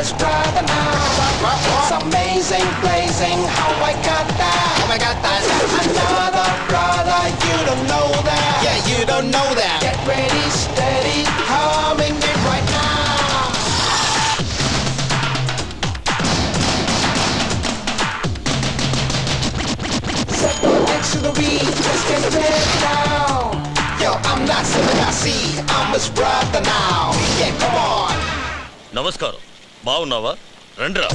much brother now. It's amazing, blazing how I got that. Oh, I got that. Another brother, you don't know that. Yeah, you don't know that. Get ready, steady, humming it right now. Set the X to the beat, just get ready now. Yo, I'm not Sivagasi, I'm his brother now. Yeah, come on. Namaskaram. Bavunnava? Rendra.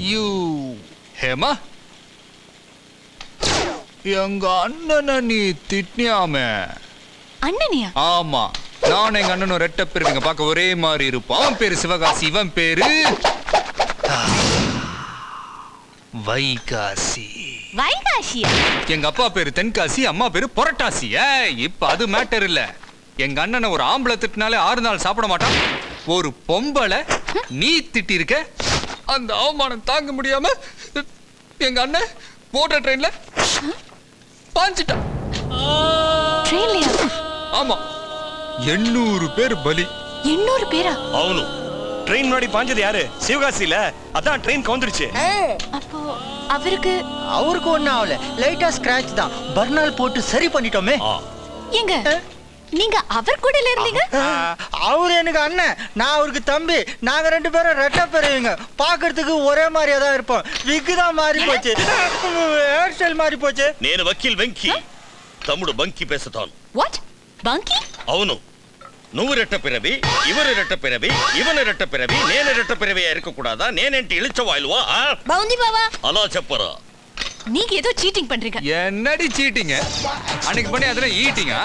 You Hema? எங்க அண்ணனை நீ திட்டியாமே. அண்ணனியா? ஆமா, நான் எங்க அண்ணனும் ரெட்ட பேருங்க பார்க்க ஒரே மாதிரி இருப்போம். அவன் பேரு சிவகாசி, இவன் பேரு வைகாசி. வைகாசியா? எங்க அப்பா பேரு தென்காசி, அம்மா பேரு புரட்டாசி. இப்ப அது மேட்டர் இல்ல. எங்க அண்ணனை ஒரு ஆம்பளை திட்டினாலே 6 நாள் சாப்பிட மாட்டான். ஒரு பொம்பளை நீ திட்டி இருக்க. அந்த அவமானம் தாங்க முடியாம எங்க அண்ணன் போட்ட ட்ரெயின்ல பாஞ்சிட்டான். ட்ரெயின்லயா? ஆமா, 800 பேர் பலி. 800 பேரா? అవును. ட்ரெயின் முன்னாடி பாஞ்சது யாரு? சிவகாசில. அதான் ட்ரெயின் கவுந்துருச்சு. அப்போ அவருக்கு ஒண்ணும் ஆகல, லைட்டா ஸ்கிராட்ச் தான். பர்னால் போட்டு சரி பண்ணிட்டோமே. எங்க நீங்க அவர் கூட இருந்தீங்க? அவரு எனக்கு அண்ணன், நான் அவருக்கு தம்பி. நாங்க 2 பேரும் ரெட்ட பெரியவங்க. பாக்குறதுக்கு ஒரே மாதிரியா தான் இருப்போம். விக்கு தான் மாறி போச்சு, ஹேர் ஸ்டைல் மாறி போச்சு. నేను వకీల్ వెంకీ, తమ్ముడు బంకి పేసతాను. వాట్? బంకి? అవును. నువ్వు రెట్ట పిరవి, ఇవరు రెట్ట పిరవి, ఇవను రెట్ట పిరవి, నేను రెట్ట పిరవియా இருக்கக்கூடாதா? నేనేంటి ఇళచవాయిల్వా? பவுந்தி பாவா, అలా చెప్పరా? நீங்க ஏதோ சீட்டிங் பண்றீங்க. என்னடி சீட்டிங்? அன்னைக்கு பண்ணி அதுல ஈட்டிங்கா?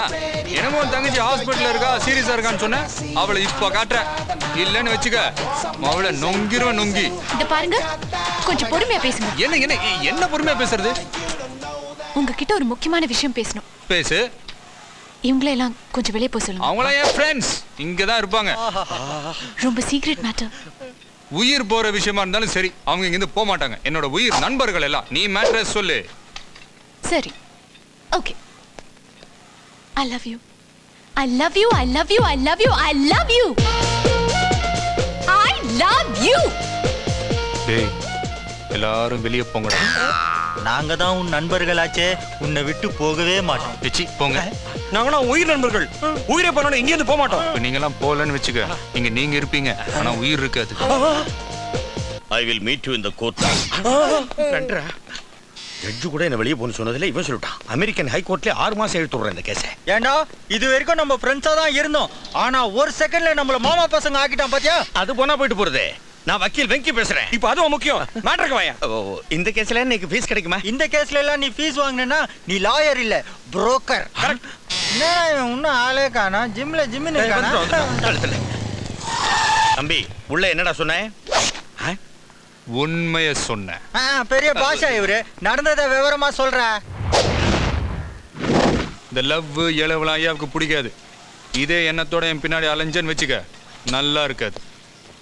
என்னமோ தங்கச்சி ஹாஸ்பிடல்ல இருக்கா, சீரியஸா இருக்கான்னு சொன்ன. அவளை இப்ப காட்டுற. இல்லன்னு வெச்சுக்க, அவளை நொங்கிரும் நொங்கி. இத பாருங்க, கொஞ்சம் பொறுமையா பேசுங்க. என்ன பொறுமையா பேசுறது? உங்ககிட்ட ஒரு முக்கியமான விஷயம் பேசணும். பேசு. இவங்களெல்லாம் கொஞ்சம் வெளியே போக சொல்லுங்க. அவங்களா என் ஃப்ரெண்ட்ஸ், இங்க தான் இருப்பாங்க. ரொம்ப சீக்ரெட் மேட்டர். உயிர் போற விஷயமா இருந்தாலும் சரி, அவங்க இங்க இருந்து போக மாட்டாங்க. என்னோட உயிர் நண்பர்கள் எல்லாம். நீ மேட்டர் சொல்லு. சரி, okay. I love you. I love you. I love you. I love you. I love you. I love you. டேய், எல்லாரும் வெளியே போங்கடா. நாங்க தான் உன் நண்பர்களாச்சே, உன்னை விட்டு போகவே மாட்டோம். வெச்சி போங்க. நாங்களா உயிர் நண்பர்கள். உயிரே போனாலும் எங்க இருந்து போக மாட்டோம். இப்ப நீங்க எல்லாம் போலன்னு வெச்சுக்க, இங்க நீங்க இருப்பீங்க, ஆனா உயிர் இருக்காது. I will meet you in the court. ரெண்டரா ஜட்ஜு கூட என்ன வெளியே போன்னு சொன்னதுல இவன் சொல்லிட்டான். அமெரிக்கன் ஹை கோர்ட்ல 6 மாசம் எடுத்துறேன் இந்த கேஸை. ஏண்டா, இது வரைக்கும் நம்ம ஃப்ரெண்ட்ஸா தான் இருந்தோம். ஆனா ஒரு செகண்ட்ல நம்மள மாமா பசங்க ஆக்கிட்டான் பாத்தியா? அது போனா போயிட்டு போறதே. நான் வக்கீல் வெங்கி பேசுறேன். இப்போ அதுவும் முக்கியம். மேட்டருக்கு வாயா. இந்த கேஸ்ல எனக்கு ஃபீஸ் கிடைக்குமா? இந்த கேஸ்ல எல்லாம் நீ ஃபீஸ் வாங்கினா நீ லாயர் இல்ல, புரோக்கர். என்ன இன்னும் ஆளே காணா? ஜிம்மின்னு இருக்கானா? தம்பி, உள்ள என்னடா சொன்னேன்? உண்மைய சொன்ன. பெரிய பாஷா இவரு. நடந்ததை விவரமா சொல்ற. இந்த லவ் இளவலாம் ஐயாவுக்கு பிடிக்காது. இதே எண்ணத்தோட என் பின்னாடி அலைஞ்சன்னு வச்சுக்க, நல்லா இருக்காது.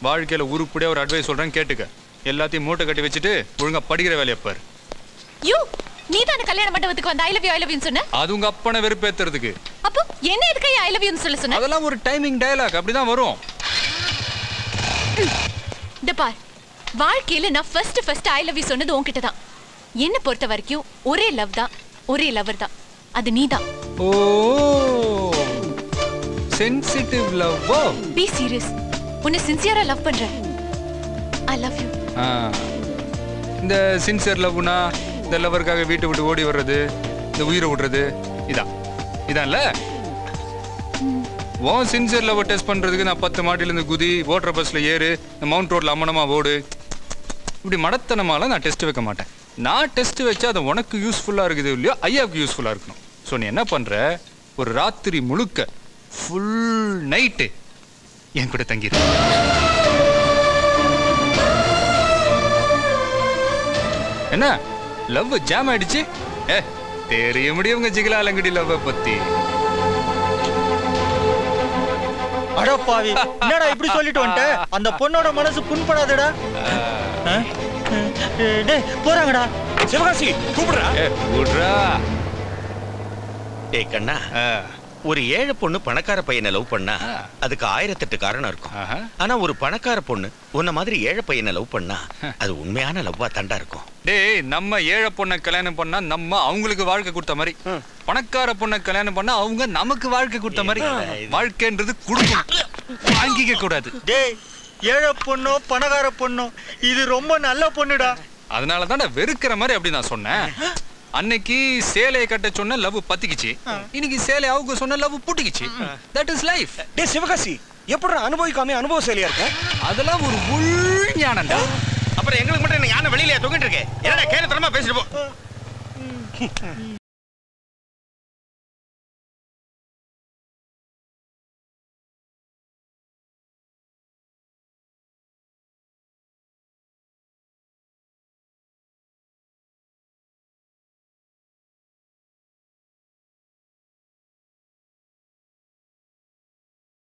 வாழ்க்கையில உருப்படியா ஒரு அட்வைஸ் சொல்றேன், கேட்டுக்க. எல்லாத்தையும் மூட்டை கட்டி வச்சுட்டு ஒழுங்கா படிக்கிற வேலையை பாரு. யூ, நீ தான கல்யாண மண்டபத்துக்கு வந்து ஐ லவ் யூ சொன்ன. அது உங்க அப்பனை வெறுப்பேத்துறதுக்கு. அப்போ என்ன எதுக்கு ஐ லவ் யூ சொல்ல சொன்ன? அதெல்லாம் ஒரு டைமிங் டயலாக், அப்படிதான் வரும். இந்த பார், வாழ்க்கையில நான் ஃபர்ஸ்ட் ஐ லவ் யூ சொன்னது உன்கிட்ட தான். என்ன பொறுத்த வரைக்கும் ஒரே லவ் தான், ஒரே லவர் தான். அது நீதான். Oh, sensitive love. Be serious. உன்னை சின்சியரா லவ் பண்றேன். I love you. இந்த சின்சியர் லவ்னா இந்த லவருக்காக வீட்டை விட்டு ஓடி வர்றது, இந்த உயிரை விடுறது, இதான்ல. உன் சின்சியர் லவ் டெஸ்ட் பண்றதுக்கு நான் 10 மாடியிலேருந்து குதி, ஓட்டுற பஸ்ல ஏறு, இந்த மவுண்ட் ரோட்ல அம்மனமா ஓடு, இப்படி மடத்தனமாலாம் நான் டெஸ்ட் வைக்க மாட்டேன். நான் டெஸ்ட் வச்சா அது உனக்கு யூஸ்ஃபுல்லா இருக்குது இல்லையோ, ஐயாவுக்கு யூஸ்ஃபுல்லா இருக்கணும். ஸோ நீ என்ன பண்ற, ஒரு ராத்திரி முழுக்க ஃபுல் நைட்டு என் கூட தங்கிடு. என்ன லவ் ஜாம் ஆயிடுச்சு? தெரிய முடியும் ஜிகிலா லங்கடி லவ் பத்தி. அடப்பாவி, என்னடா இப்படி சொல்லிட்டு வந்துட்ட? அந்த பொண்ணோட மனசு புண்படாதடா. டேய் போறாங்கடா. சிவகாசி கூப்பிடுறா. கூடுறா. டேய் கண்ணா, ஒரு ஏழை பொண்ணு பணக்கார பையனை லவ் பண்ணா அதுக்கு 1008 காரணம் இருக்கும். ஆனா ஒரு பணக்கார பொண்ணு உன்ன மாதிரி ஏழை பையனை லவ் பண்ணா அது உண்மையான லவ்வா தாண்டா இருக்கும். டேய், நம்ம ஏழை பொண்ணை கல்யாணம் பண்ணா நம்ம அவங்களுக்கு வாழ்க்கை கொடுத்த மாதிரி, பணக்கார பொண்ணை கல்யாணம் பண்ணா அவங்க நமக்கு வாழ்க்கை கொடுத்த மாதிரி. வாழ்க்கைன்றது கொடுக்கணும், வாங்கிக்க கூடாது. டேய், ஏழை பொண்ணோ பணக்கார பொண்ணோ இது ரொம்ப நல்ல பொண்ணுடா. அதனால தான் வெறுக்கிற மாதிரி அப்படி நான் சொன்னேன். அன்னைக்கு சேலையை கட்ட சொன்ன லவ் பத்திக்கிச்சு, இன்னைக்கு சேலை அவங்க சொன்ன லவ் புட்டிக்கிச்சு. That is life. டேய் சிவகாசி, எப்படி அனுபவிக்காம அனுபவசாலியா இருக்க? அதெல்லாம் ஒரு முள் ஞானம்டா. அப்புறம் எங்களுக்கு மட்டும் என்ன யானை வெளியில தொங்கிட்டு இருக்கே? என்னடா கேரத்தனமா பேசிட்டு போ.